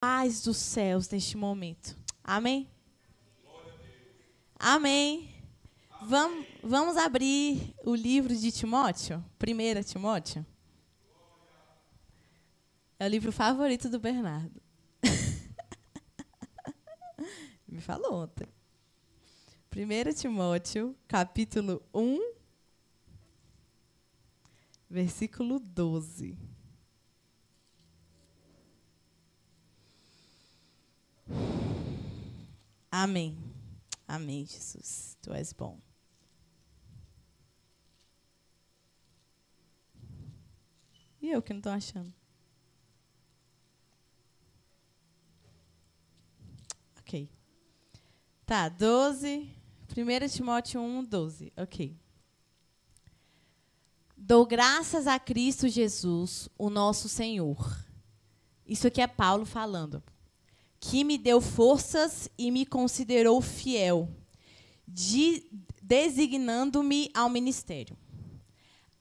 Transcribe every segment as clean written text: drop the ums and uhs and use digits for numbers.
Paz dos céus neste momento. Amém? Amém. Vamos abrir o livro de Timóteo, 1 Timóteo. É o livro favorito do Bernardo. Me falou ontem. 1 Timóteo, capítulo 1, versículo 12. Amém. Amém, Jesus. Tu és bom. E eu que não estou achando. Ok. Tá, 12. 1 Timóteo 1, 12. Ok. Dou graças a Cristo Jesus, o nosso Senhor. Isso aqui é Paulo falando. Que me deu forças e me considerou fiel, designando-me ao ministério.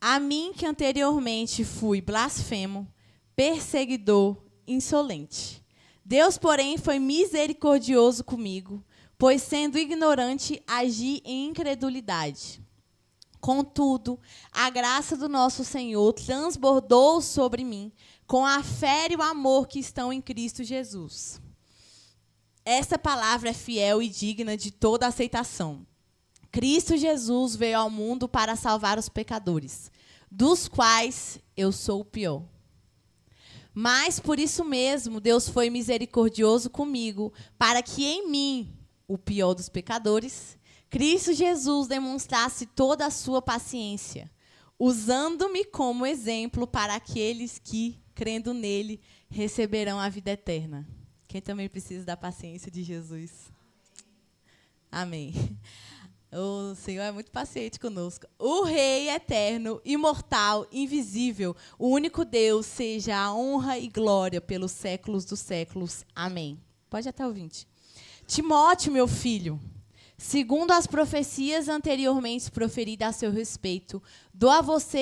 A mim que anteriormente fui blasfemo, perseguidor, insolente. Deus, porém, foi misericordioso comigo, pois, sendo ignorante, agi em incredulidade. Contudo, a graça do nosso Senhor transbordou sobre mim, com a fé e o amor que estão em Cristo Jesus. Essa palavra é fiel e digna de toda aceitação. Cristo Jesus veio ao mundo para salvar os pecadores, dos quais eu sou o pior. Mas, por isso mesmo, Deus foi misericordioso comigo, para que em mim, o pior dos pecadores, Cristo Jesus demonstrasse toda a sua paciência, usando-me como exemplo para aqueles que, crendo nele, receberão a vida eterna. Quem também precisa da paciência de Jesus? Amém. O Senhor é muito paciente conosco. O Rei eterno, imortal, invisível, o único Deus, seja a honra e glória pelos séculos dos séculos. Amém. Pode até o 20. Timóteo, meu filho, segundo as profecias anteriormente proferidas a seu respeito, dou a você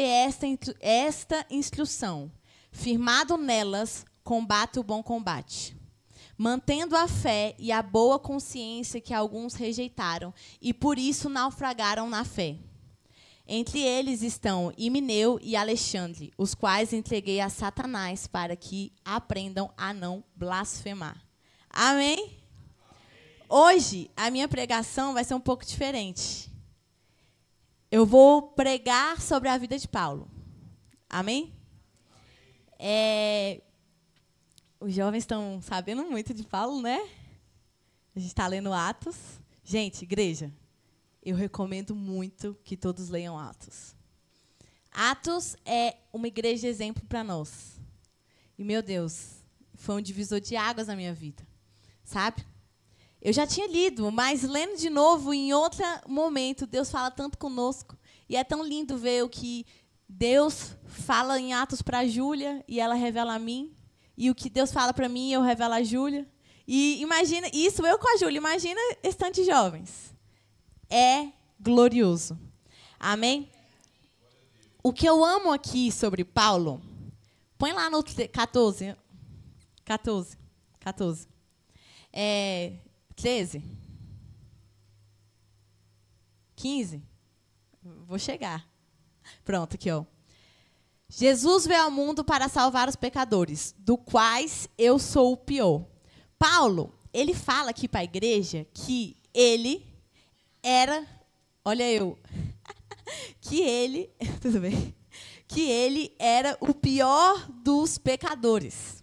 esta instrução. Firmado nelas, combate o bom combate, mantendo a fé e a boa consciência que alguns rejeitaram e por isso naufragaram na fé. Entre eles estão Himeneu e Alexandre, os quais entreguei a Satanás para que aprendam a não blasfemar. Amém? Hoje, a minha pregação vai ser um pouco diferente. Eu vou pregar sobre a vida de Paulo. Amém? Os jovens estão sabendo muito de Paulo, né? A gente está lendo Atos. Gente, igreja, eu recomendo muito que todos leiam Atos. Atos é uma igreja de exemplo para nós. E, meu Deus, foi um divisor de águas na minha vida. Sabe? Eu já tinha lido, mas lendo de novo, em outro momento, Deus fala tanto conosco. E é tão lindo ver o que Deus fala em Atos para a Júlia e ela revela a mim. E o que Deus fala para mim, eu revelo a Júlia. E imagina, isso eu com a Júlia, imagina esses tantos jovens. É glorioso. Amém? O que eu amo aqui sobre Paulo, põe lá no 14. 13. 15. Vou chegar. Pronto, aqui, ó. Jesus veio ao mundo para salvar os pecadores, do quais eu sou o pior. Paulo, ele fala aqui para a igreja que ele era, olha eu, tudo bem, que ele era o pior dos pecadores.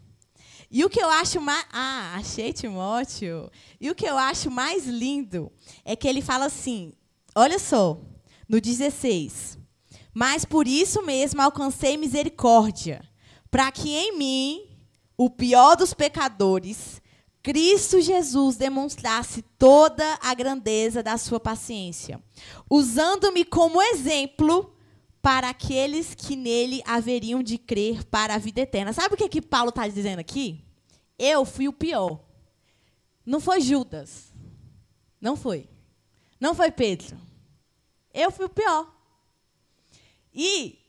E o que eu acho mais, achei Timóteo. E o que eu acho mais lindo é que ele fala assim, olha só, no 16. Mas por isso mesmo alcancei misericórdia, para que em mim, o pior dos pecadores, Cristo Jesus demonstrasse toda a grandeza da sua paciência, usando-me como exemplo para aqueles que nele haveriam de crer para a vida eterna. Sabe o que Paulo está dizendo aqui? Eu fui o pior. Não foi Judas. Não foi. Não foi Pedro. Eu fui o pior. E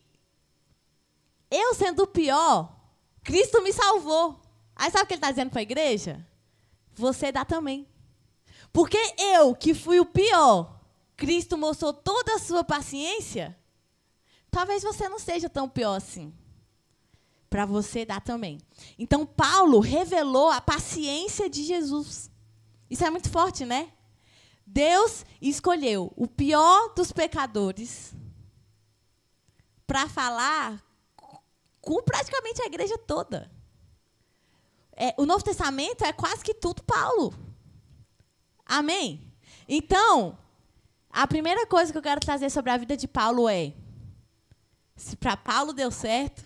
eu sendo o pior, Cristo me salvou. Aí sabe o que ele está dizendo para a igreja? Você dá também. Porque eu, que fui o pior, Cristo mostrou toda a sua paciência, talvez você não seja tão pior assim. Para você dar também. Então, Paulo revelou a paciência de Jesus. Isso é muito forte, né? Deus escolheu o pior dos pecadores para falar com praticamente a igreja toda. O Novo Testamento é quase que tudo Paulo. Amém? Então, a primeira coisa que eu quero trazer sobre a vida de Paulo é: se para Paulo deu certo,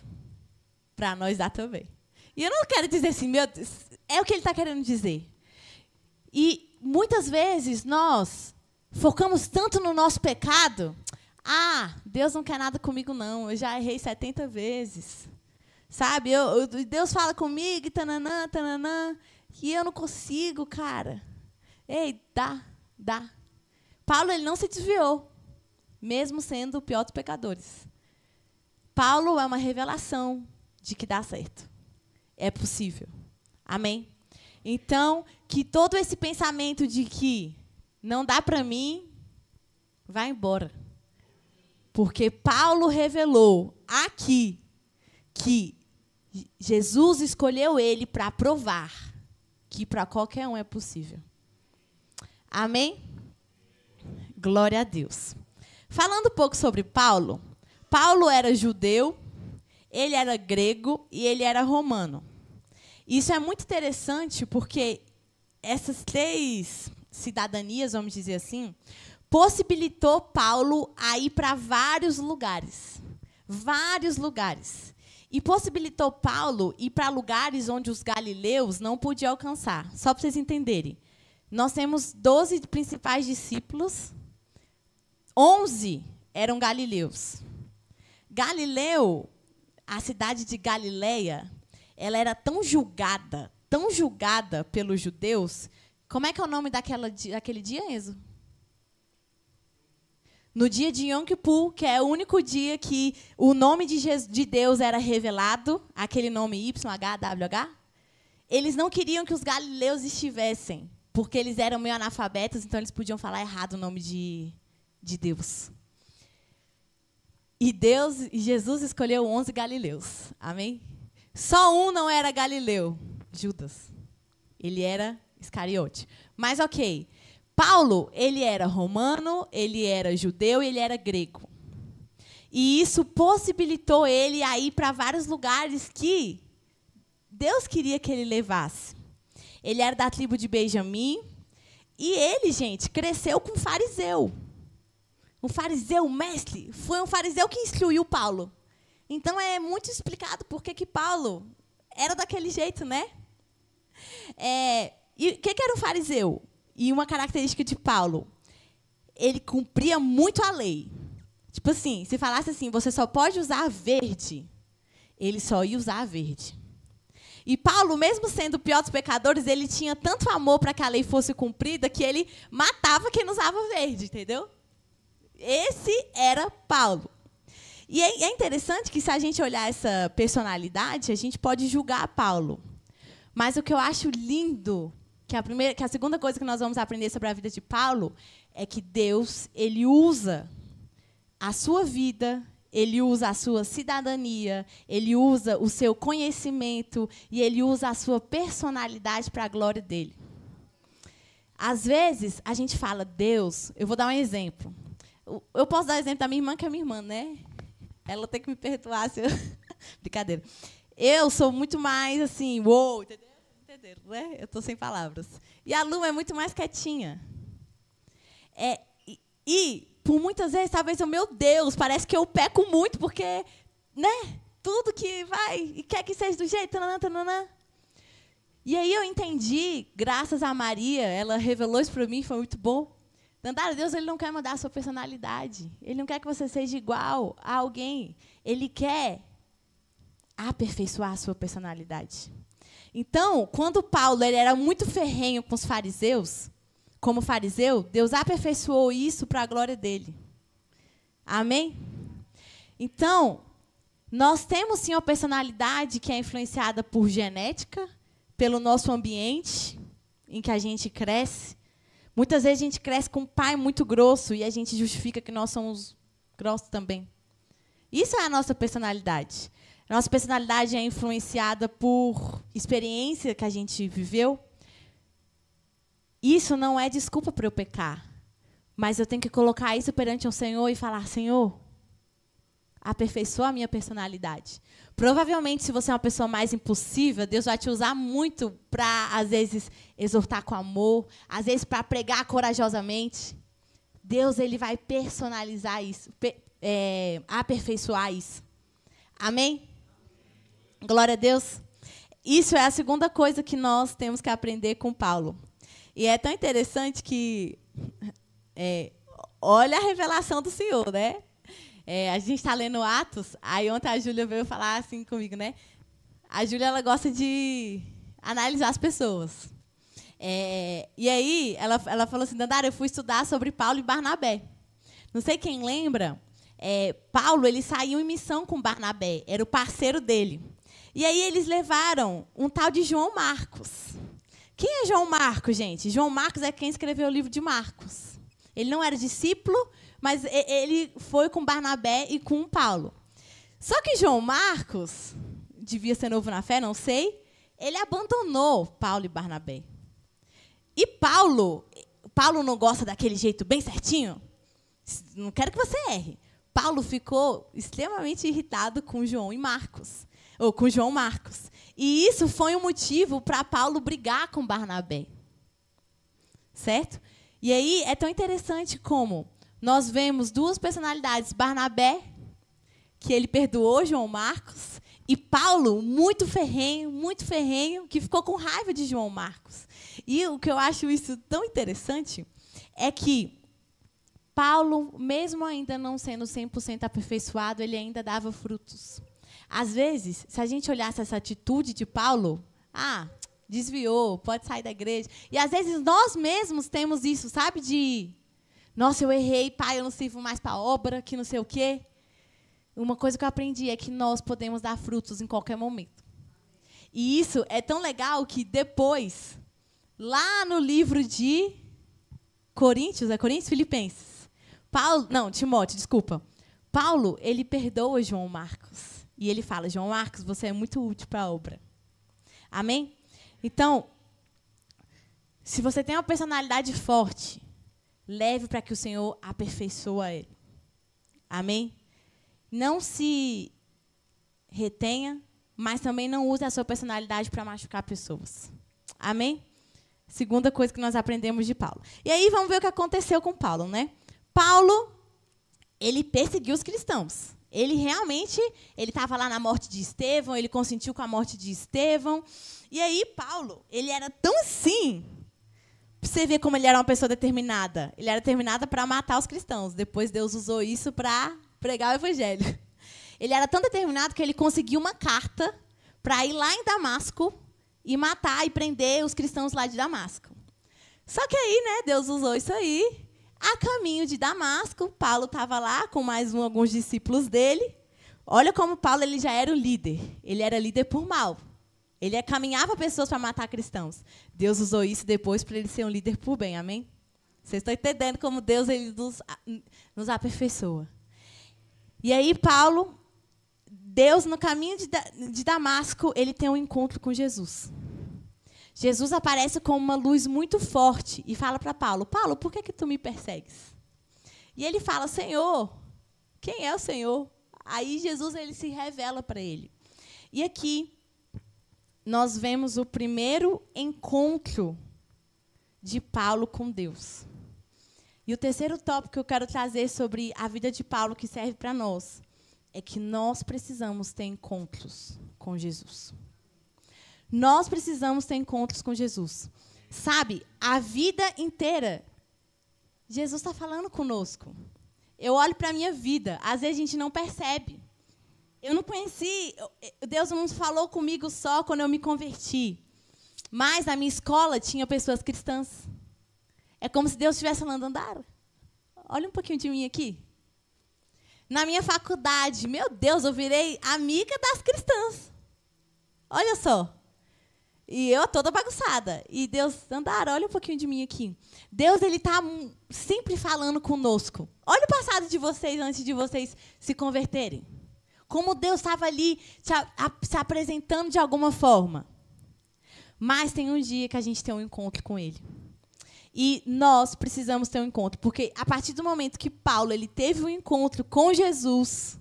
para nós dá também. E eu não quero dizer assim, meu Deus, é o que ele está querendo dizer. E muitas vezes nós focamos tanto no nosso pecado. Ah, Deus não quer nada comigo, não. Eu já errei 70 vezes. Sabe? Deus fala comigo e tananã, tananã. E eu não consigo, cara. Ei, dá. Paulo, ele não se desviou, mesmo sendo o pior dos pecadores. Paulo é uma revelação de que dá certo. É possível. Amém? Então, que todo esse pensamento de que não dá para mim, vai embora. Porque Paulo revelou aqui que Jesus escolheu ele para provar que para qualquer um é possível. Amém? Glória a Deus. Falando um pouco sobre Paulo, Paulo era judeu, ele era grego e ele era romano. Isso é muito interessante porque essas 3 cidadanias, vamos dizer assim, possibilitou Paulo a ir para vários lugares. Vários lugares. E possibilitou Paulo ir para lugares onde os galileus não podiam alcançar. Só para vocês entenderem. Nós temos 12 principais discípulos. 11 eram galileus. Galileu, a cidade de Galileia, ela era tão julgada pelos judeus. Como é que é o nome daquele dia, Enzo? No dia de Yom Kippur, que é o único dia que o nome de Deus era revelado, aquele nome YHWH, eles não queriam que os galileus estivessem, porque eles eram meio analfabetos, então eles podiam falar errado o nome de Deus. E Jesus escolheu 11 galileus. Amém? Só um não era galileu, Judas. Ele era Iscariote. Mas ok. Paulo, ele era romano, ele era judeu e ele era grego. E isso possibilitou ele a ir para vários lugares que Deus queria que ele levasse. Ele era da tribo de Benjamim e ele, gente, cresceu com um fariseu. Um fariseu, mestre, foi um fariseu que instruiu Paulo. Então, é muito explicado por que Paulo era daquele jeito, né? E o que era um fariseu? E uma característica de Paulo, ele cumpria muito a lei. Tipo assim, se falasse assim, você só pode usar verde, ele só ia usar verde. E Paulo, mesmo sendo o pior dos pecadores, ele tinha tanto amor para que a lei fosse cumprida que ele matava quem não usava verde, entendeu? Esse era Paulo. E é interessante que, se a gente olhar essa personalidade, a gente pode julgar Paulo. Mas o que eu acho lindo, que a segunda coisa que nós vamos aprender sobre a vida de Paulo, é que Deus, ele usa a sua vida, ele usa a sua cidadania, ele usa o seu conhecimento e ele usa a sua personalidade para a glória dele. Às vezes, a gente fala, Deus, eu vou dar um exemplo. Eu posso dar o exemplo da minha irmã, que é minha irmã, né? Ela tem que me perdoar se eu... Brincadeira. Eu sou muito mais assim, uou, entendeu? Entenderam, né? Eu estou sem palavras. E a Lu é muito mais quietinha. Por muitas vezes, talvez, meu Deus, parece que eu peco muito, porque, né? Tudo que vai e quer que seja do jeito, tananã, tananã. E aí eu entendi, graças a Maria, ela revelou isso para mim, foi muito bom. Dandara, Deus, ele não quer mudar a sua personalidade. Ele não quer que você seja igual a alguém. Ele quer aperfeiçoar a sua personalidade. Então, quando Paulo ele era muito ferrenho com os fariseus, como fariseu, Deus aperfeiçoou isso para a glória dele. Amém? Então, nós temos sim uma personalidade que é influenciada por genética, pelo nosso ambiente em que a gente cresce. Muitas vezes a gente cresce com um pai muito grosso e a gente justifica que nós somos grossos também. Isso é a nossa personalidade. Nossa personalidade é influenciada por experiência que a gente viveu. Isso não é desculpa para eu pecar. Mas eu tenho que colocar isso perante o Senhor e falar, Senhor, aperfeiçoa a minha personalidade. Provavelmente, se você é uma pessoa mais impulsiva, Deus vai te usar muito para, às vezes, exortar com amor, às vezes, para pregar corajosamente. Deus ele vai personalizar isso, aperfeiçoar isso. Amém? Glória a Deus. Isso é a segunda coisa que nós temos que aprender com Paulo. E é tão interessante que... olha a revelação do Senhor, né? A gente está lendo Atos, aí ontem a Júlia veio falar assim comigo, né? A Júlia, ela gosta de analisar as pessoas. E aí, ela falou assim, Dandara, eu fui estudar sobre Paulo e Barnabé. Não sei quem lembra, Paulo, ele saiu em missão com Barnabé, era o parceiro dele. E aí eles levaram um tal de João Marcos. Quem é João Marcos, gente? João Marcos é quem escreveu o livro de Marcos. Ele não era discípulo, mas ele foi com Barnabé e com Paulo. Só que João Marcos, devia ser novo na fé, não sei, ele abandonou Paulo e Barnabé. E Paulo não gosta daquele jeito bem certinho? Não quero que você erre. Paulo ficou extremamente irritado com João Marcos. E isso foi um motivo para Paulo brigar com Barnabé. Certo? E aí é tão interessante como nós vemos duas personalidades, Barnabé, que ele perdoou João Marcos, e Paulo, muito ferrenho, que ficou com raiva de João Marcos. E o que eu acho isso tão interessante é que Paulo, mesmo ainda não sendo 100% aperfeiçoado, ele ainda dava frutos. Às vezes, se a gente olhasse essa atitude de Paulo, desviou, pode sair da igreja. E às vezes nós mesmos temos isso, sabe? Nossa, eu errei, pai, eu não sirvo mais para a obra, que não sei o quê. Uma coisa que eu aprendi é que nós podemos dar frutos em qualquer momento. E isso é tão legal que depois, lá no livro de Filipenses, Timóteo, desculpa. Paulo, ele perdoa João Marcos. E ele fala, João Marcos, você é muito útil para a obra. Amém? Então, se você tem uma personalidade forte, leve para que o Senhor aperfeiçoe ele. Amém? Não se retenha, mas também não use a sua personalidade para machucar pessoas. Amém? Segunda coisa que nós aprendemos de Paulo. E aí, vamos ver o que aconteceu com Paulo, né? Paulo, ele perseguiu os cristãos. Ele realmente, ele estava lá na morte de Estevão, ele consentiu com a morte de Estevão. E aí, Paulo, ele era tão assim, para você ver como ele era uma pessoa determinada. Ele era determinado para matar os cristãos. Depois Deus usou isso para pregar o evangelho. Ele era tão determinado que ele conseguiu uma carta para ir lá em Damasco e matar e prender os cristãos lá de Damasco. Só que aí, né, Deus usou isso aí. A caminho de Damasco, Paulo estava lá com mais alguns discípulos dele. Olha como Paulo ele já era o líder. Ele era líder por mal. Ele caminhava pessoas para matar cristãos. Deus usou isso depois para ele ser um líder por bem. Amém? Vocês estão entendendo como Deus ele nos aperfeiçoa. E aí, Paulo, Deus, no caminho de Damasco, ele tem um encontro com Jesus. Jesus aparece com uma luz muito forte e fala para Paulo, Paulo, por que tu me persegues? E ele fala, Senhor, quem é o Senhor? Aí Jesus ele se revela para ele. E aqui nós vemos o primeiro encontro de Paulo com Deus. E o terceiro tópico que eu quero trazer sobre a vida de Paulo, que serve para nós, é que nós precisamos ter encontros com Jesus. Nós precisamos ter encontros com Jesus. Sabe, a vida inteira, Jesus está falando conosco. Eu olho para a minha vida, às vezes a gente não percebe. Eu não conheci, Deus não falou comigo só quando eu me converti. Mas na minha escola tinha pessoas cristãs. É como se Deus estivesse falando, Dandara, olha um pouquinho de mim aqui. Na minha faculdade, meu Deus, eu virei amiga das cristãs. Olha só. E eu toda bagunçada. E Deus, Dandara, olha um pouquinho de mim aqui. Deus, ele está sempre falando conosco. Olha o passado de vocês antes de vocês se converterem. Como Deus estava ali se apresentando de alguma forma. Mas tem um dia que a gente tem um encontro com Ele. E nós precisamos ter um encontro. Porque a partir do momento que Paulo ele teve um encontro com Jesus,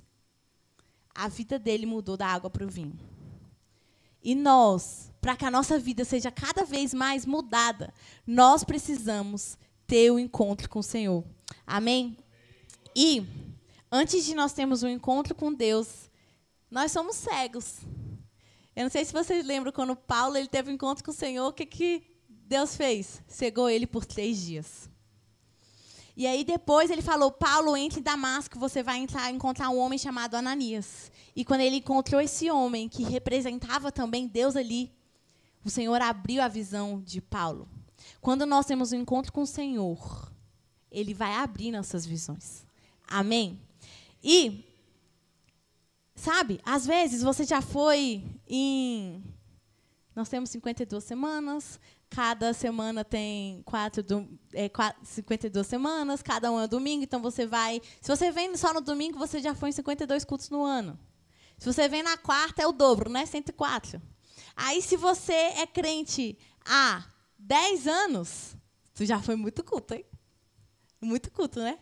a vida dele mudou da água para o vinho. E nós, para que a nossa vida seja cada vez mais mudada, nós precisamos ter um encontro com o Senhor. Amém? E, antes de nós termos um encontro com Deus, nós somos cegos. Eu não sei se vocês lembram, quando Paulo ele teve um encontro com o Senhor, o que Deus fez? Cegou ele por 3 dias. E aí depois ele falou, Paulo, entre em Damasco, você vai encontrar um homem chamado Ananias. E quando ele encontrou esse homem, que representava também Deus ali, o Senhor abriu a visão de Paulo. Quando nós temos um encontro com o Senhor, Ele vai abrir nossas visões. Amém? E, sabe, às vezes você já foi em... Nós temos 52 semanas, cada semana tem 52 semanas, cada um é domingo, então você vai... Se você vem só no domingo, você já foi em 52 cultos no ano. Se você vem na quarta, é o dobro, né? 104. Aí, se você é crente há 10 anos, tu já foi muito culto, hein? Muito culto, né?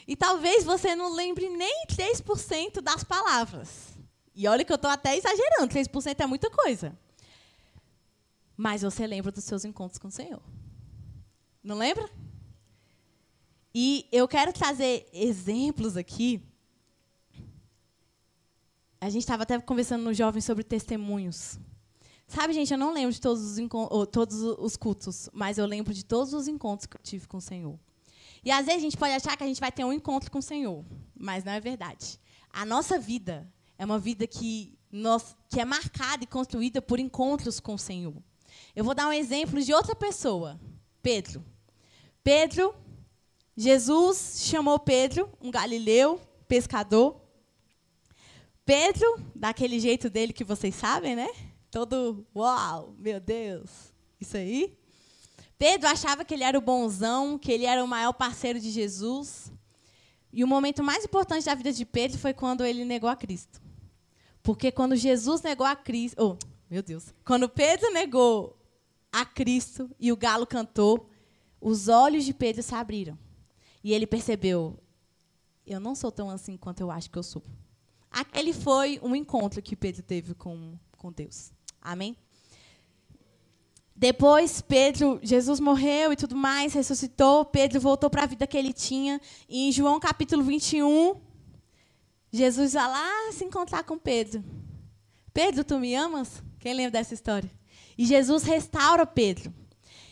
E talvez você não lembre nem 3% das palavras. E olha que eu estou até exagerando, 3% é muita coisa. Mas você lembra dos seus encontros com o Senhor. Não lembra? E eu quero trazer exemplos aqui. A gente estava até conversando no Jovem sobre testemunhos. Sabe, gente, eu não lembro de todos os cultos, mas eu lembro de todos os encontros que eu tive com o Senhor. E às vezes a gente pode achar que a gente vai ter um encontro com o Senhor, mas não é verdade. A nossa vida é uma vida que é marcada e construída por encontros com o Senhor. Eu vou dar um exemplo de outra pessoa, Pedro. Jesus chamou Pedro, um galileu, pescador. Pedro, daquele jeito dele que vocês sabem, né? Todo, uau, meu Deus, isso aí. Pedro achava que ele era o bonzão, que ele era o maior parceiro de Jesus. E o momento mais importante da vida de Pedro foi quando ele negou a Cristo. Porque quando Jesus negou a Cristo... Quando Pedro negou a Cristo e o galo cantou, os olhos de Pedro se abriram. E ele percebeu, eu não sou tão assim quanto eu acho que eu sou. Aquele foi um encontro que Pedro teve com Deus. Amém? Depois, Jesus morreu e tudo mais, ressuscitou, Pedro voltou para a vida que ele tinha. E em João capítulo 21, Jesus vai lá se encontrar com Pedro. Pedro, tu me amas? Quem lembra dessa história? E Jesus restaura Pedro.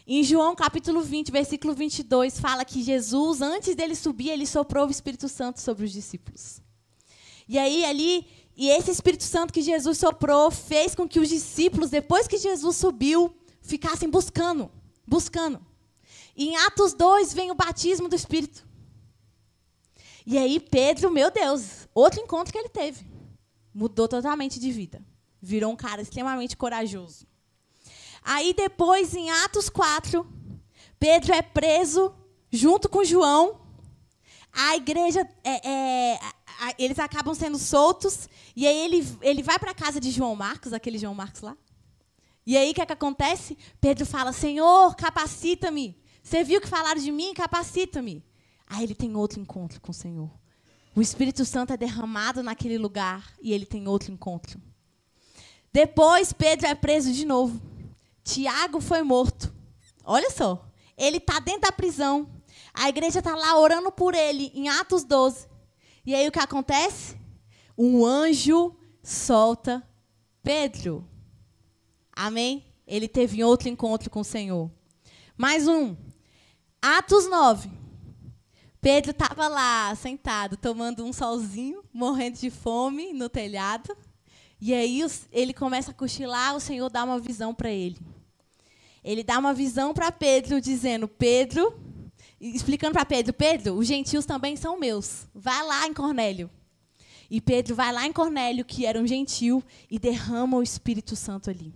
Em João capítulo 20, versículo 22, fala que Jesus, antes dele subir, ele soprou o Espírito Santo sobre os discípulos. E aí, esse Espírito Santo que Jesus soprou fez com que os discípulos, depois que Jesus subiu, ficassem buscando. E em Atos 2 vem o batismo do Espírito. E aí Pedro, meu Deus, outro encontro que ele teve. Mudou totalmente de vida. Virou um cara extremamente corajoso. Aí depois, em Atos 4, Pedro é preso junto com João. A igreja, eles acabam sendo soltos. E aí ele vai para a casa de João Marcos, aquele João Marcos lá. E aí o que acontece? Pedro fala, Senhor, capacita-me. Você viu que falaram de mim? Capacita-me. Aí ele tem outro encontro com o Senhor. O Espírito Santo é derramado naquele lugar e ele tem outro encontro. Depois, Pedro é preso de novo. Tiago foi morto. Olha só, ele está dentro da prisão. A igreja está lá orando por ele, em Atos 12. E aí o que acontece? Um anjo solta Pedro. Amém? Ele teve outro encontro com o Senhor. Mais um. Atos 9. Pedro estava lá, sentado, tomando um solzinho, morrendo de fome no telhado. E aí ele começa a cochilar, o Senhor dá uma visão para ele. Ele dá uma visão para Pedro, dizendo, Pedro, explicando para Pedro, Pedro, os gentios também são meus. Vai lá em Cornélio. E Pedro vai lá em Cornélio, que era um gentil, e derrama o Espírito Santo ali.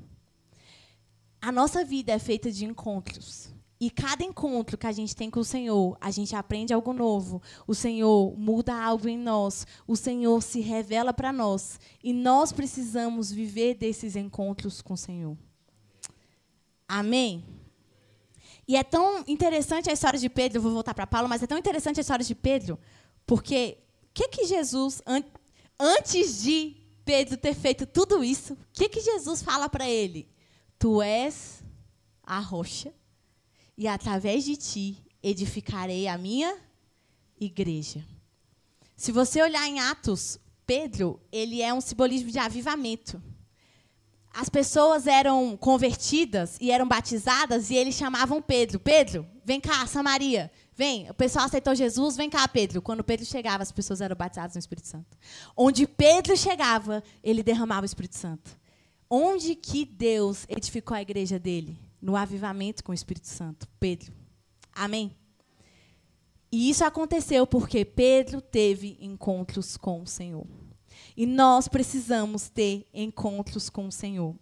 A nossa vida é feita de encontros. E cada encontro que a gente tem com o Senhor, a gente aprende algo novo. O Senhor muda algo em nós. O Senhor se revela para nós. E nós precisamos viver desses encontros com o Senhor. Amém? E é tão interessante a história de Pedro, eu vou voltar para Paulo, mas é tão interessante a história de Pedro, porque o que Jesus, antes de Pedro ter feito tudo isso, o que Jesus fala para ele? Tu és a rocha, e através de ti edificarei a minha igreja. Se você olhar em Atos, Pedro, ele é um simbolismo de avivamento. As pessoas eram convertidas e eram batizadas e eles chamavam Pedro. Pedro, vem cá, Samaria. Vem, o pessoal aceitou Jesus, vem cá, Pedro. Quando Pedro chegava, as pessoas eram batizadas no Espírito Santo. Onde Pedro chegava, ele derramava o Espírito Santo. Onde que Deus edificou a igreja dele? No avivamento com o Espírito Santo. Pedro. Amém? E isso aconteceu porque Pedro teve encontros com o Senhor. E nós precisamos ter encontros com o Senhor.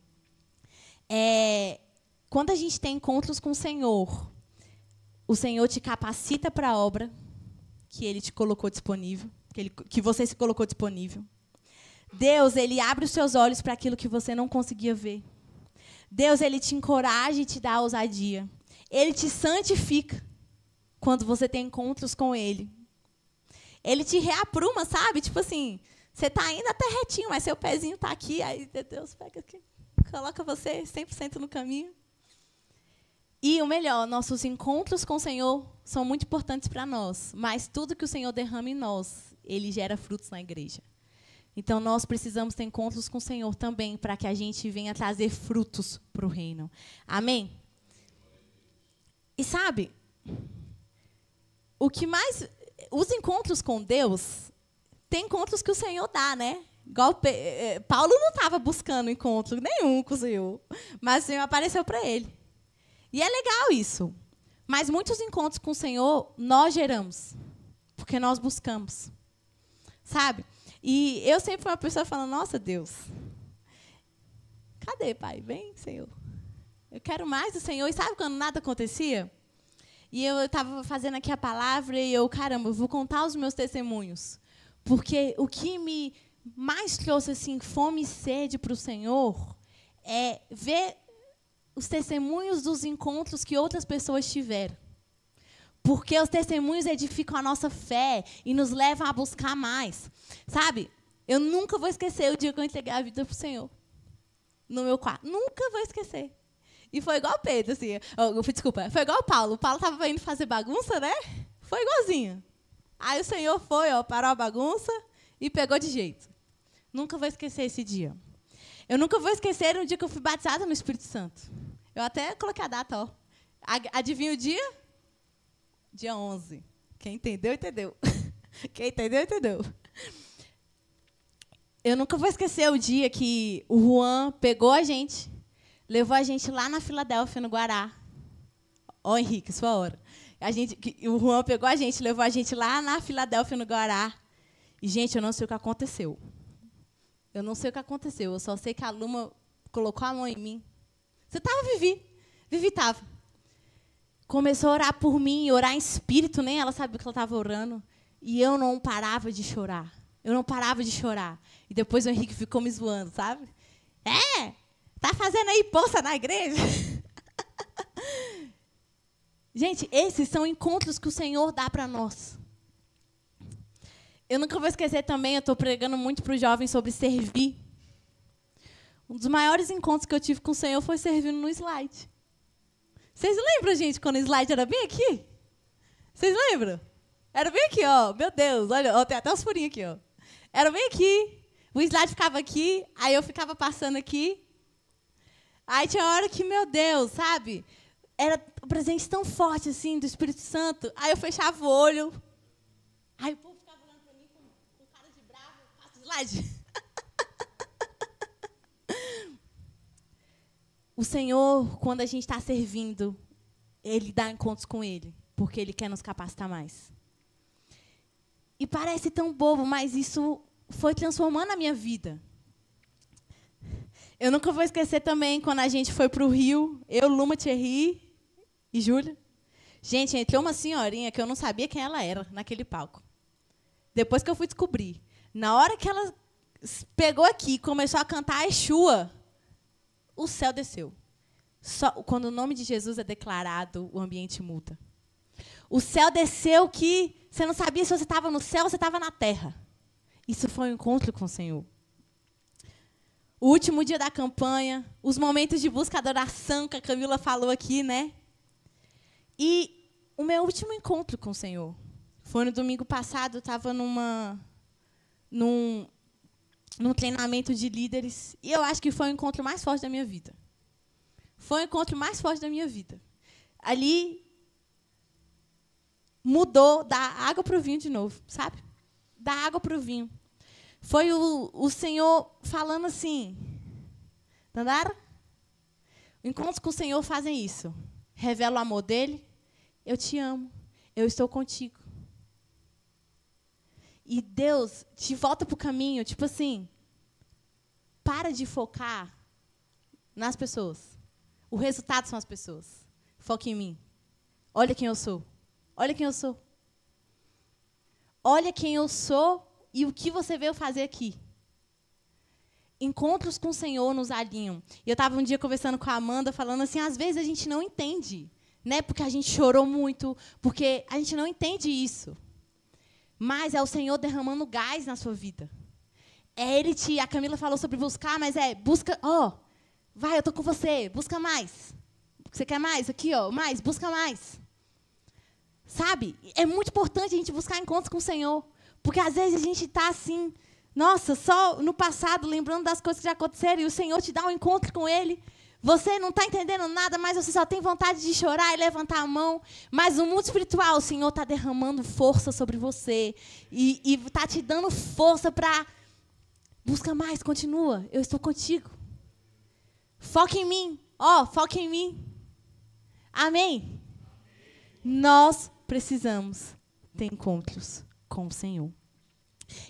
Quando a gente tem encontros com o Senhor te capacita para a obra que Ele te colocou disponível, que você se colocou disponível. Deus, Ele abre os seus olhos para aquilo que você não conseguia ver. Deus, Ele te encoraja e te dá ousadia. Ele te santifica quando você tem encontros com Ele. Ele te reapruma, sabe? Tipo assim, você está indo até retinho, mas seu pezinho está aqui, aí Deus pega aqui, coloca você 100% no caminho. E o melhor, nossos encontros com o Senhor são muito importantes para nós, mas tudo que o Senhor derrama em nós, Ele gera frutos na igreja. Então, nós precisamos ter encontros com o Senhor também, para que a gente venha trazer frutos para o reino. Amém? E sabe, o que mais... Os encontros com Deus, tem encontros que o Senhor dá, né? Igual Paulo não estava buscando encontro nenhum com o Senhor, mas o Senhor apareceu para ele. E é legal isso. Mas muitos encontros com o Senhor, nós geramos, porque nós buscamos. Sabe? E eu sempre fui uma pessoa falando, nossa, Deus, cadê, Pai? Vem, Senhor. Eu quero mais do Senhor. E sabe quando nada acontecia? E eu estava fazendo aqui a palavra e eu, caramba, eu vou contar os meus testemunhos. Porque o que me mais trouxe assim, fome e sede para o Senhor é ver os testemunhos dos encontros que outras pessoas tiveram. Porque os testemunhos edificam a nossa fé e nos levam a buscar mais. Sabe? Eu nunca vou esquecer o dia que eu entreguei a vida para o Senhor. No meu quarto. Nunca vou esquecer. E foi igual Pedro, assim. Desculpa, foi igual Paulo. O Paulo estava indo fazer bagunça, né? Foi igualzinho. Aí o Senhor foi, parou a bagunça e pegou de jeito. Nunca vou esquecer esse dia. Eu nunca vou esquecer o dia que eu fui batizada no Espírito Santo. Eu até coloquei a data, ó. Adivinha o dia? Dia 11. Quem entendeu, entendeu. Quem entendeu, entendeu. Eu nunca vou esquecer o dia que o Juan pegou a gente, levou a gente lá na Filadélfia, no Guará. Ó, Henrique, sua hora. O Juan pegou a gente, levou a gente lá na Filadélfia, no Guará. E, gente, eu não sei o que aconteceu. Eu não sei o que aconteceu. Eu só sei que a Luma colocou a mão em mim. Você estava, Vivi? Vivi estava. Começou a orar por mim, orar em espírito, nem ela sabia o que ela estava orando. E eu não parava de chorar. Eu não parava de chorar. E depois o Henrique ficou me zoando, sabe? Tá fazendo aí poça na igreja? Gente, esses são encontros que o Senhor dá para nós. Eu nunca vou esquecer também, eu estou pregando muito para os jovens sobre servir. Um dos maiores encontros que eu tive com o Senhor foi servindo no slide. Vocês lembram, gente, quando o slide era bem aqui? Vocês lembram? Era bem aqui, ó. Meu Deus, olha, ó, tem até uns furinhos aqui, ó. Era bem aqui. O slide ficava aqui, aí eu ficava passando aqui. Aí tinha hora que, meu Deus, sabe? Era um presente tão forte, assim, do Espírito Santo. Aí eu fechava o olho. Aí o povo ficava olhando para mim com cara de bravo. Passa o slide. O Senhor, quando a gente está servindo, Ele dá encontros com Ele, porque Ele quer nos capacitar mais. E parece tão bobo, mas isso foi transformando a minha vida. Eu nunca vou esquecer também quando a gente foi para o Rio, eu, Luma, Thierry e Júlia. Gente, entrou uma senhorinha que eu não sabia quem ela era naquele palco. Depois que eu fui descobrir. Na hora que ela pegou aqui e começou a cantar a Exua, o céu desceu. Só quando o nome de Jesus é declarado, o ambiente muda. O céu desceu que você não sabia se você estava no céu ou se estava na terra. Isso foi um encontro com o Senhor. O último dia da campanha, os momentos de busca e adoração que a Camila falou aqui, né? E o meu último encontro com o Senhor foi no domingo passado. Eu estava num treinamento de líderes. E eu acho que foi o encontro mais forte da minha vida. Foi o encontro mais forte da minha vida. Ali mudou da água para o vinho de novo, sabe? Da água para o vinho. Foi o Senhor falando assim, Dandara, encontros com o Senhor fazem isso. Revela o amor dele, eu te amo, eu estou contigo. E Deus te volta para o caminho, tipo assim, para de focar nas pessoas. O resultado são as pessoas. Foca em mim. Olha quem eu sou. Olha quem eu sou. Olha quem eu sou. E o que você veio fazer aqui? Encontros com o Senhor nos alinham. E eu estava um dia conversando com a Amanda, falando assim, às vezes a gente não entende, né? Porque a gente chorou muito, porque a gente não entende isso. Mas é o Senhor derramando gás na sua vida. É Ele a Camila falou sobre buscar, mas busca, vai, eu estou com você, busca mais. Você quer mais? Aqui, mais, busca mais. Sabe? É muito importante a gente buscar encontros com o Senhor. Porque, às vezes, a gente está assim, nossa, só no passado, lembrando das coisas que já aconteceram, e o Senhor te dá um encontro com Ele. Você não está entendendo nada, mas você só tem vontade de chorar e levantar a mão. Mas no mundo espiritual, o Senhor está derramando força sobre você. E está te dando força para... Busca mais, continua. Eu estou contigo. Foca em mim. Foca em mim. Amém? Nós precisamos ter encontros com o Senhor.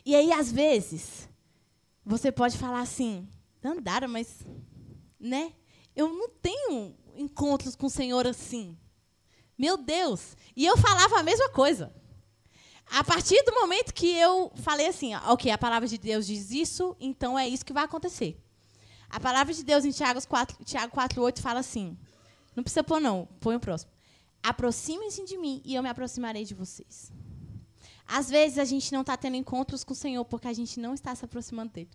E aí, às vezes, você pode falar assim, Dandara, mas, né? Eu não tenho encontros com o Senhor assim. Meu Deus! E eu falava a mesma coisa. A partir do momento que eu falei assim, ok, a palavra de Deus diz isso, então é isso que vai acontecer. A palavra de Deus em Tiago 4:8 fala assim, não precisa pôr não, põe o próximo. Aproximem-se de mim e eu me aproximarei de vocês. Às vezes a gente não está tendo encontros com o Senhor porque a gente não está se aproximando dele.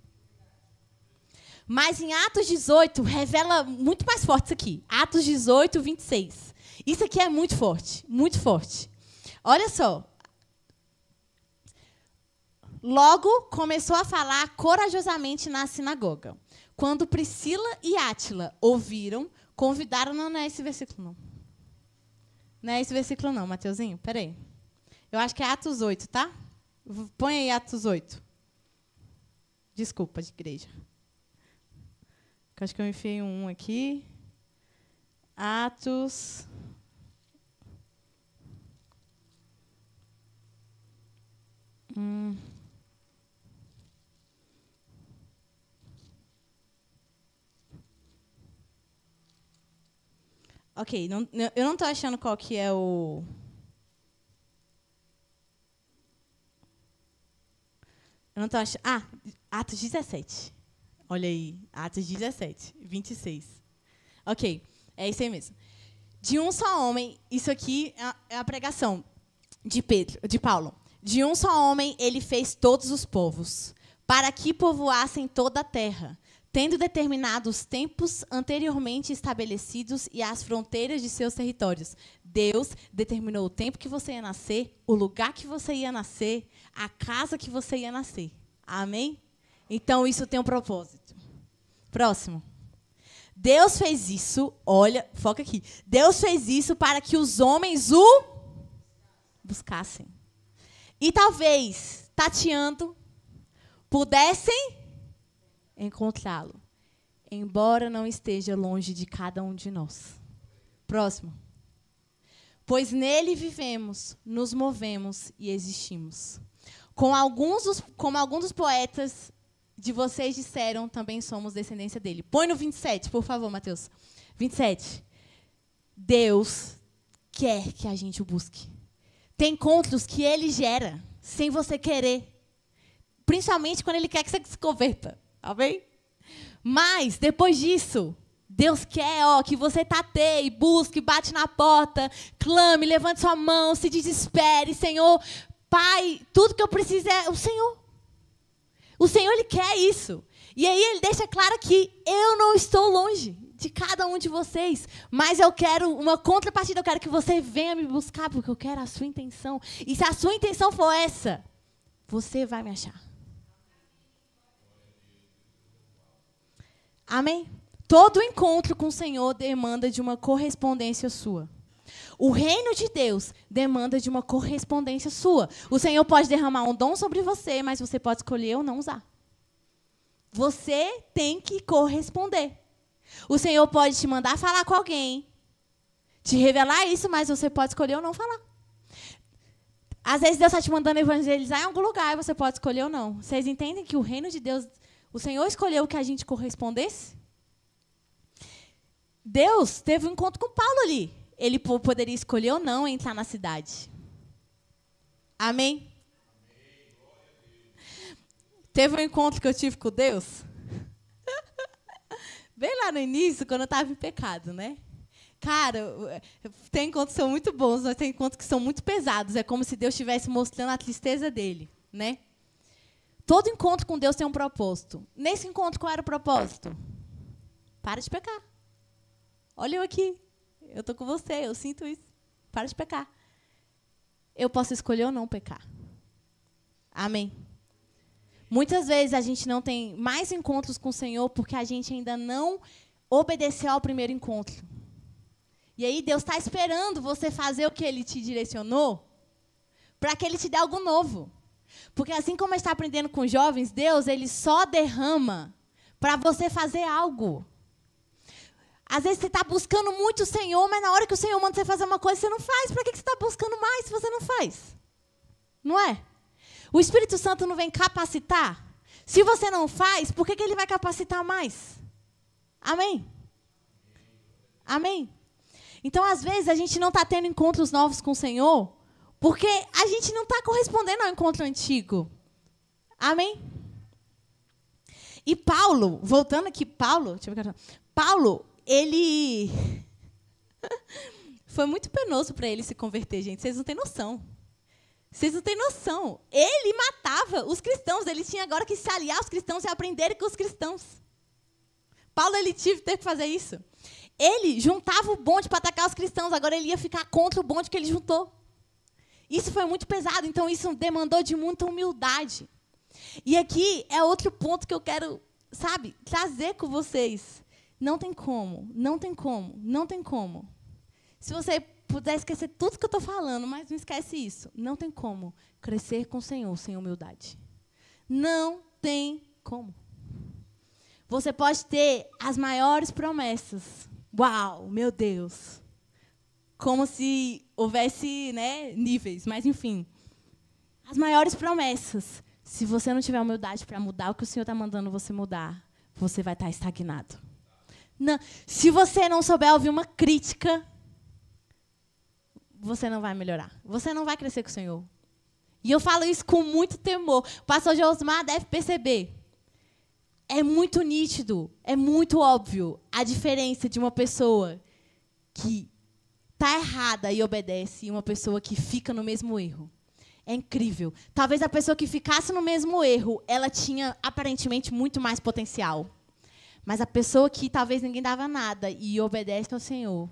Mas em Atos 18, revela muito mais forte isso aqui. Atos 18, 26. Isso aqui é muito forte, muito forte. Olha só. Logo começou a falar corajosamente na sinagoga. Quando Priscila e Átila ouviram, convidaram... Não é esse versículo, não. Não é esse versículo, não, Mateuzinho. Peraí. Eu acho que é Atos 8, tá? Põe aí Atos 8. Desculpa, de igreja. Acho que eu enfiei um aqui. Atos... Ok, eu não estou achando qual que é o... Eu não estou achando... Atos 17. Olha aí, Atos 17, 26. Ok, é isso aí mesmo. De um só homem, isso aqui é a pregação de Paulo. De um só homem ele fez todos os povos, para que povoassem toda a terra, tendo determinado os tempos anteriormente estabelecidos e as fronteiras de seus territórios. Deus determinou o tempo que você ia nascer, o lugar que você ia nascer, a casa que você ia nascer. Amém? Então, isso tem um propósito. Próximo. Deus fez isso, olha, foca aqui. Deus fez isso para que os homens o buscassem. E talvez, tateando, pudessem encontrá-lo, embora não esteja longe de cada um de nós. Próximo. Pois nele vivemos, nos movemos e existimos. Como alguns dos poetas de vocês disseram, também somos descendência dele. Põe no 27, por favor, Mateus. 27. Deus quer que a gente o busque. Tem encontros que ele gera, sem você querer. Principalmente quando ele quer que você se converta. Amém? Mas, depois disso, Deus quer que você tateie, busque, bate na porta, clame, levante sua mão, se desespere. Senhor, Pai, tudo que eu preciso é o Senhor. O Senhor, Ele quer isso. E aí Ele deixa claro que eu não estou longe de cada um de vocês, mas eu quero uma contrapartida, eu quero que você venha me buscar, porque eu quero a sua intenção. E se a sua intenção for essa, você vai me achar. Amém? Todo encontro com o Senhor demanda de uma correspondência sua. O reino de Deus demanda de uma correspondência sua. O Senhor pode derramar um dom sobre você, mas você pode escolher ou não usar. Você tem que corresponder. O Senhor pode te mandar falar com alguém, te revelar isso, mas você pode escolher ou não falar. Às vezes Deus está te mandando evangelizar em algum lugar, e você pode escolher ou não. Vocês entendem que o reino de Deus, o Senhor escolheu que a gente correspondesse? Deus teve um encontro com Paulo ali. Ele poderia escolher ou não entrar na cidade. Amém? Teve um encontro que eu tive com Deus. Bem lá no início, quando eu estava em pecado, né? Cara, tem encontros que são muito bons, mas tem encontros que são muito pesados. É como se Deus estivesse mostrando a tristeza dele, né? Todo encontro com Deus tem um propósito. Nesse encontro, qual era o propósito? Para de pecar. Olha eu aqui. Eu estou com você, eu sinto isso. Para de pecar. Eu posso escolher ou não pecar. Amém? Muitas vezes a gente não tem mais encontros com o Senhor porque a gente ainda não obedeceu ao primeiro encontro. E aí Deus está esperando você fazer o que Ele te direcionou para que Ele te dê algo novo. Porque assim como está aprendendo com os jovens, Deus, Ele só derrama para você fazer algo. Às vezes você está buscando muito o Senhor, mas na hora que o Senhor manda você fazer uma coisa, você não faz. Para que você está buscando mais se você não faz? Não é? O Espírito Santo não vem capacitar? Se você não faz, por que Ele vai capacitar mais? Amém? Amém? Então, às vezes, a gente não está tendo encontros novos com o Senhor porque a gente não está correspondendo ao encontro antigo. Amém? E Paulo, voltando aqui, Paulo, ele foi muito penoso para ele se converter, gente. Vocês não têm noção. Vocês não têm noção. Ele matava os cristãos. Ele tinha agora que se aliar aos cristãos e aprender com os cristãos. Paulo, ele teve que fazer isso. Ele juntava o bonde para atacar os cristãos. Agora ele ia ficar contra o bonde que ele juntou. Isso foi muito pesado. Então, isso demandou de muita humildade. E aqui é outro ponto que eu quero, trazer com vocês. Não tem como, não tem como, não tem como. Se você puder esquecer tudo que eu estou falando, mas não esquece isso. Não tem como crescer com o Senhor sem humildade. Não tem como. Você pode ter as maiores promessas. Uau, meu Deus. Como se houvesse, níveis, mas enfim. As maiores promessas. Se você não tiver humildade para mudar o que o Senhor está mandando você mudar, você vai estar estagnado. Não. Se você não souber ouvir uma crítica, você não vai melhorar. Você não vai crescer com o Senhor. E eu falo isso com muito temor. O pastor Josmar deve perceber. É muito nítido, é muito óbvio a diferença de uma pessoa que está errada e obedece e uma pessoa que fica no mesmo erro. É incrível. Talvez a pessoa que ficasse no mesmo erro, ela tinha aparentemente muito mais potencial. Mas a pessoa que talvez ninguém dava nada e obedece ao Senhor.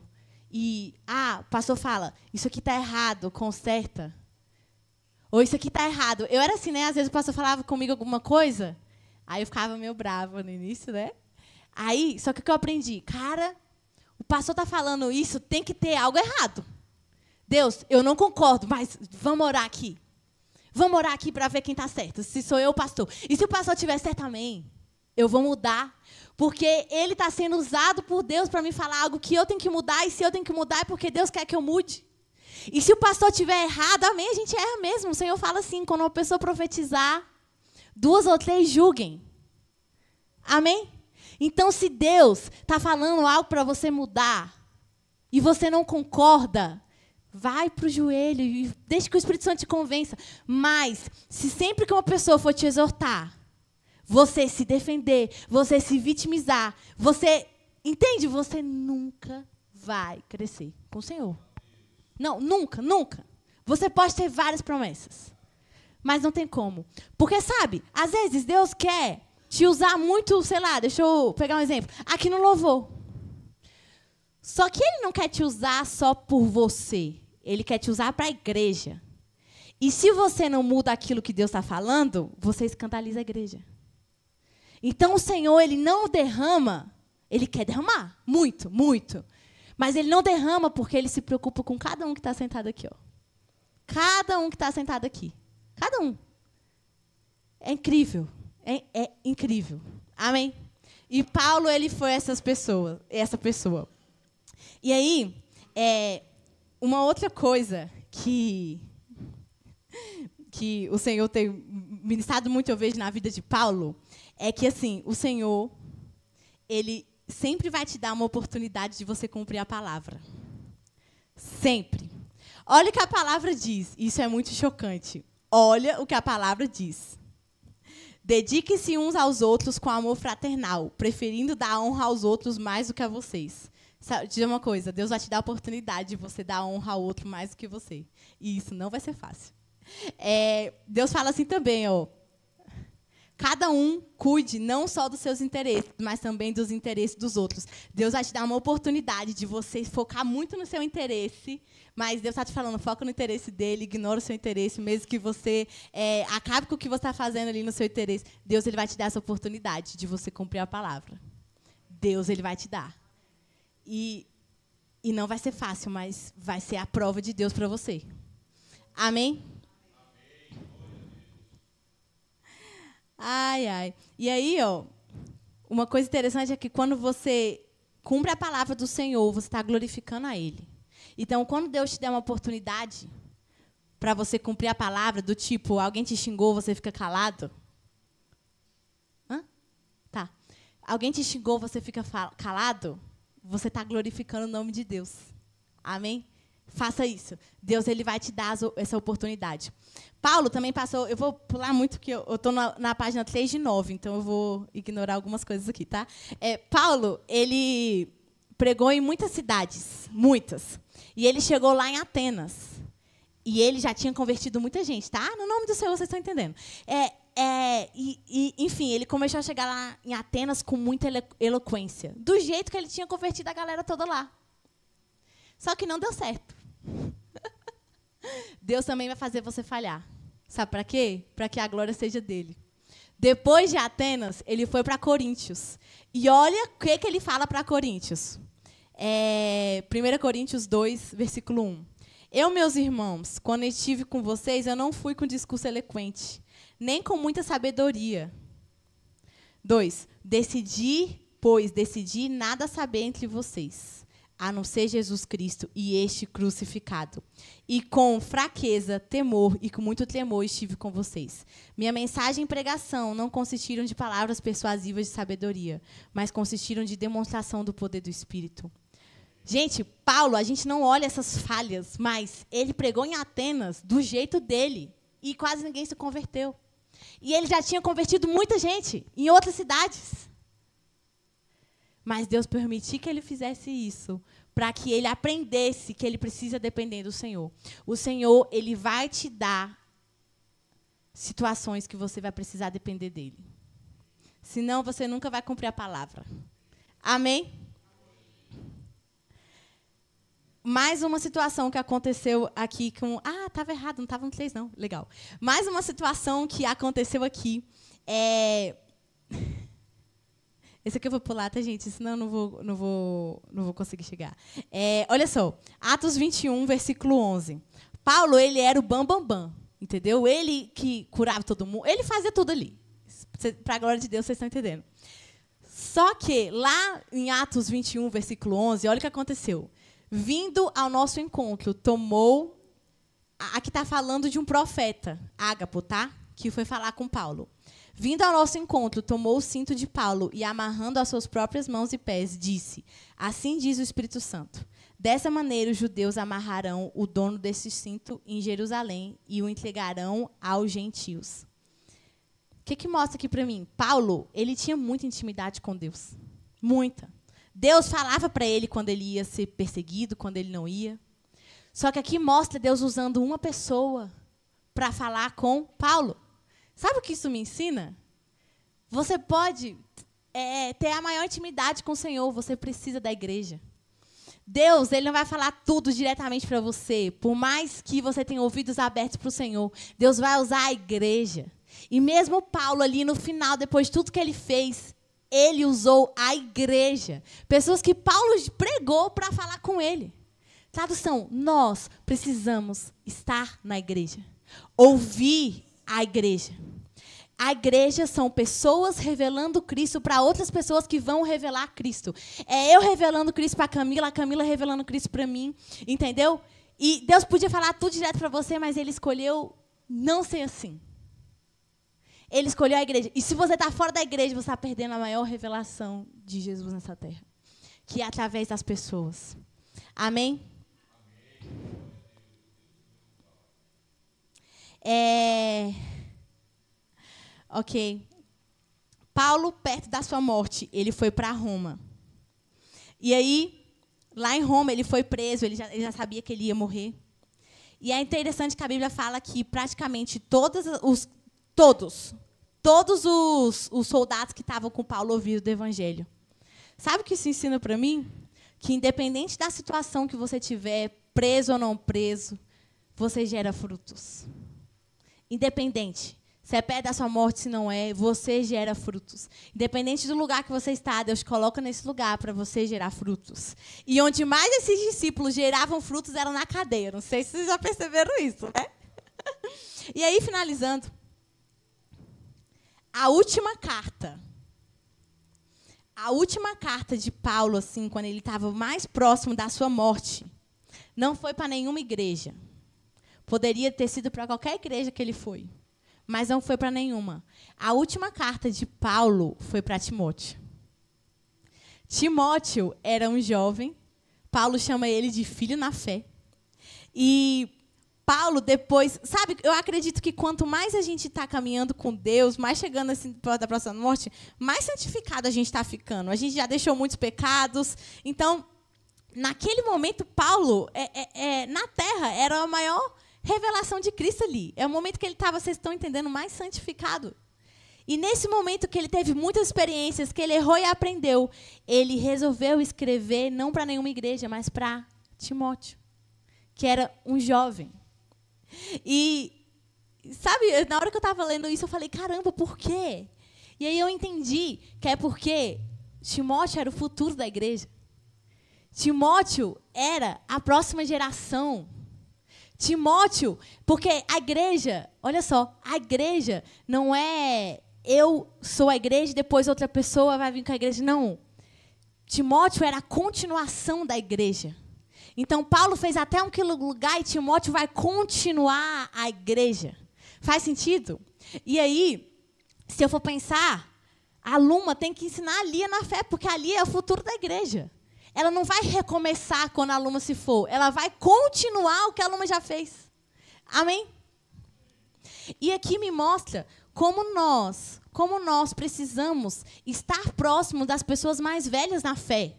E, o pastor fala, isso aqui está errado, conserta. Ou isso aqui está errado. Eu era assim, às vezes o pastor falava comigo alguma coisa, aí eu ficava meio brava no início, Aí, só que o que eu aprendi? Cara, o pastor está falando isso, tem que ter algo errado. Deus, eu não concordo, mas vamos orar aqui. Vamos orar aqui para ver quem está certo. Se sou eu o pastor. E se o pastor estiver certo, amém. Eu vou mudar. Porque ele está sendo usado por Deus para me falar algo que eu tenho que mudar. E se eu tenho que mudar é porque Deus quer que eu mude. E se o pastor estiver errado, amém, a gente erra mesmo. O Senhor fala assim, quando uma pessoa profetizar, 2 ou 3 julguem. Amém? Então, se Deus está falando algo para você mudar e você não concorda, vai para o joelho e deixa que o Espírito Santo te convença. Mas, se sempre que uma pessoa for te exortar, você se defender, você se vitimizar, você, entende? Você nunca vai crescer com o Senhor. Não, nunca, nunca. Você pode ter várias promessas, mas não tem como. Porque, sabe, às vezes Deus quer te usar muito, sei lá, deixa eu pegar um exemplo, aqui no louvor. Só que Ele não quer te usar só por você. Ele quer te usar para a igreja. E se você não muda aquilo que Deus está falando, você escandaliza a igreja. Então, o Senhor, Ele não derrama. Ele quer derramar, muito, muito. Mas Ele não derrama porque Ele se preocupa com cada um que está sentado aqui. Ó. Cada um que está sentado aqui. Cada um. É incrível. É incrível. Amém? E Paulo, ele foi essa pessoa. E aí, uma outra coisa que o Senhor tem ministrado muito, eu vejo, na vida de Paulo, é que, assim, o Senhor, Ele sempre vai te dar uma oportunidade de você cumprir a palavra. Sempre. Olha o que a palavra diz. Isso é muito chocante. Olha o que a palavra diz. Dediquem-se uns aos outros com amor fraternal, preferindo dar honra aos outros mais do que a vocês. Diz uma coisa, Deus vai te dar a oportunidade de você dar honra ao outro mais do que você. E isso não vai ser fácil. Deus fala assim também, ó. Cada um cuide não só dos seus interesses, mas também dos interesses dos outros. Deus vai te dar uma oportunidade de você focar muito no seu interesse, mas Deus está te falando, foca no interesse dele, ignora o seu interesse, mesmo que você acabe com o que você está fazendo ali no seu interesse. Deus, Ele vai te dar essa oportunidade de você cumprir a palavra. Deus, Ele vai te dar. E não vai ser fácil, mas vai ser a prova de Deus para você. Amém? Ai, ai. E aí, ó, uma coisa interessante é que quando você cumpre a palavra do Senhor, você está glorificando a Ele. Então, quando Deus te der uma oportunidade para você cumprir a palavra, do tipo, alguém te xingou, você fica calado. Hã? Tá. Alguém te xingou, você fica calado, você está glorificando o nome de Deus. Amém? Faça isso. Deus, Ele vai te dar essa oportunidade. Paulo também passou, eu vou pular muito, porque eu estou na página 3 de 9, então eu vou ignorar algumas coisas aqui, tá? Paulo, ele pregou em muitas cidades, muitas. E ele chegou lá em Atenas. E ele já tinha convertido muita gente, tá? No nome do Senhor, vocês estão entendendo. Enfim, ele começou a chegar lá em Atenas com muita eloquência. Do jeito que ele tinha convertido a galera toda lá. Só que não deu certo. Deus também vai fazer você falhar. Sabe para quê? Para que a glória seja dele. Depois de Atenas, ele foi para Coríntios. E olha o que ele fala para Coríntios. 1 Coríntios 2, versículo 1. Eu, meus irmãos, quando estive com vocês, eu não fui com discurso eloquente, nem com muita sabedoria. 2. Decidi nada saber entre vocês, a não ser Jesus Cristo e este crucificado. E com fraqueza, temor e com muito temor estive com vocês. Minha mensagem e pregação não consistiram de palavras persuasivas de sabedoria, mas consistiram de demonstração do poder do Espírito. Gente, Paulo, a gente não olha essas falhas, mas ele pregou em Atenas do jeito dele e quase ninguém se converteu. E ele já tinha convertido muita gente em outras cidades. Mas Deus permitiu que ele fizesse isso para que ele aprendesse que ele precisa depender do Senhor. O Senhor, Ele vai te dar situações que você vai precisar depender dEle. Senão, você nunca vai cumprir a palavra. Amém? Mais uma situação que aconteceu aqui com... estava errado, não estava no 3, não. Legal. Mais uma situação que aconteceu aqui. Esse aqui eu vou pular, tá, gente? Senão eu não vou conseguir chegar. Olha só. Atos 21, versículo 11. Paulo, ele era o bambambam, entendeu? Ele que curava todo mundo. Ele fazia tudo ali. Para a glória de Deus, vocês estão entendendo. Só que, lá em Atos 21, versículo 11, olha o que aconteceu. Vindo ao nosso encontro, tomou... Aqui está falando de um profeta, Ágapo, tá? Que foi falar com Paulo. Vindo ao nosso encontro, tomou o cinto de Paulo e, amarrando as suas próprias mãos e pés, disse: assim diz o Espírito Santo. Dessa maneira, os judeus amarrarão o dono desse cinto em Jerusalém e o entregarão aos gentios. O que mostra aqui para mim? Paulo, ele tinha muita intimidade com Deus. Muita. Deus falava para ele quando ele ia ser perseguido, quando ele não ia. Só que aqui mostra Deus usando uma pessoa para falar com Paulo. Sabe o que isso me ensina? Você pode ter a maior intimidade com o Senhor, você precisa da igreja. Deus, ele não vai falar tudo diretamente para você. Por mais que você tenha ouvidos abertos para o Senhor, Deus vai usar a igreja. E mesmo Paulo ali no final, depois de tudo que ele fez, ele usou a igreja. Pessoas que Paulo pregou para falar com ele. Tradução, nós precisamos estar na igreja. Ouvir a igreja. A igreja são pessoas revelando Cristo para outras pessoas que vão revelar Cristo. É eu revelando Cristo para a Camila revelando Cristo para mim, entendeu? E Deus podia falar tudo direto para você, mas Ele escolheu não ser assim. Ele escolheu a igreja. E se você está fora da igreja, você está perdendo a maior revelação de Jesus nessa terra, que é através das pessoas. Amém? Ok. Paulo, perto da sua morte, ele foi para Roma. E aí, lá em Roma, ele foi preso, ele já sabia que ele ia morrer. E é interessante que a Bíblia fala que praticamente todos os soldados que estavam com Paulo ouviram do Evangelho. Sabe o que isso ensina para mim? Que independente da situação que você tiver, preso ou não preso, você gera frutos. Independente. Se é perto da sua morte, se não é, você gera frutos. Independente do lugar que você está, Deus te coloca nesse lugar para você gerar frutos. E onde mais esses discípulos geravam frutos era na cadeia. Não sei se vocês já perceberam isso, né? E aí, finalizando, a última carta de Paulo, assim, quando ele estava mais próximo da sua morte, não foi para nenhuma igreja. Poderia ter sido para qualquer igreja que ele foi. Mas não foi para nenhuma. A última carta de Paulo foi para Timóteo. Timóteo era um jovem. Paulo chama ele de filho na fé. E Paulo depois... Sabe, eu acredito que quanto mais a gente está caminhando com Deus, mais chegando assim, da próxima morte, mais santificado a gente está ficando. A gente já deixou muitos pecados. Então, naquele momento, Paulo, na terra, era a maior revelação de Cristo ali. É o momento que ele estava, vocês estão entendendo, mais santificado. E nesse momento que ele teve muitas experiências, que ele errou e aprendeu, ele resolveu escrever, não para nenhuma igreja, mas para Timóteo, que era um jovem. E, sabe, na hora que eu estava lendo isso, eu falei, caramba, por quê? E aí eu entendi que é porque Timóteo era o futuro da igreja. Timóteo era a próxima geração. Timóteo, porque a igreja, olha só, a igreja não é eu sou a igreja e depois outra pessoa vai vir com a igreja. Não. Timóteo era a continuação da igreja. Então, Paulo fez até um lugar e Timóteo vai continuar a igreja. Faz sentido? E aí, se eu for pensar, a Luma tem que ensinar a Lia na fé, porque a Lia é o futuro da igreja. Ela não vai recomeçar quando a Luma se for. Ela vai continuar o que a Luma já fez. Amém? E aqui me mostra como nós precisamos estar próximo das pessoas mais velhas na fé.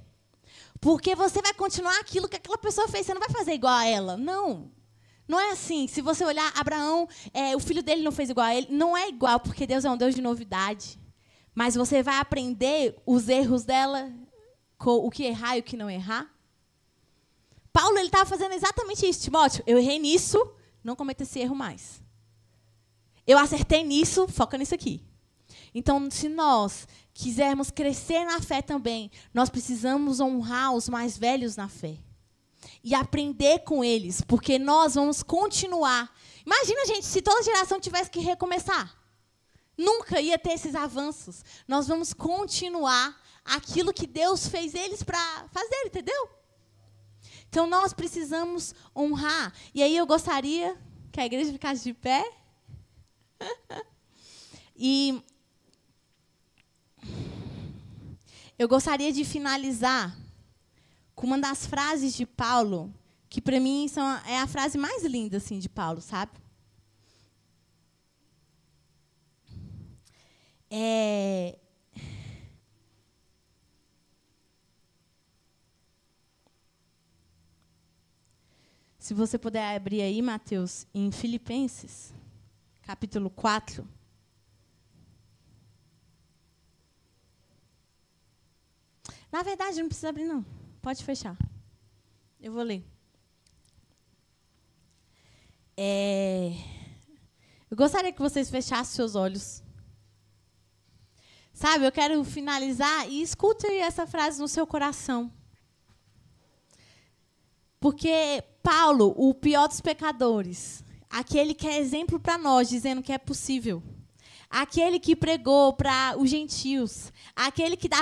Porque você vai continuar aquilo que aquela pessoa fez. Você não vai fazer igual a ela. Não. Não é assim. Se você olhar, Abraão, o filho dele não fez igual a ele. Não é igual, porque Deus é um Deus de novidade. Mas você vai aprender os erros dela, o que errar e o que não errar. Paulo estava fazendo exatamente isso. Timóteo, eu errei nisso, não cometa esse erro mais. Eu acertei nisso, foca nisso aqui. Então, se nós quisermos crescer na fé também, nós precisamos honrar os mais velhos na fé. E aprender com eles, porque nós vamos continuar. Imagina, gente, se toda geração tivesse que recomeçar. Nunca ia ter esses avanços. Nós vamos continuar aquilo que Deus fez eles para fazer, entendeu? Então, nós precisamos honrar. E aí eu gostaria que a igreja ficasse de pé. E eu gostaria de finalizar com uma das frases de Paulo, que para mim é a frase mais linda assim, de Paulo, sabe? Se você puder abrir aí, Mateus, em Filipenses, capítulo 4. Na verdade, não precisa abrir, não. Pode fechar. Eu vou ler. Eu gostaria que vocês fechassem seus olhos. Sabe, eu quero finalizar e escute essa frase no seu coração. Porque Paulo, o pior dos pecadores, aquele que é exemplo para nós, dizendo que é possível, aquele que pregou para os gentios, aquele que dava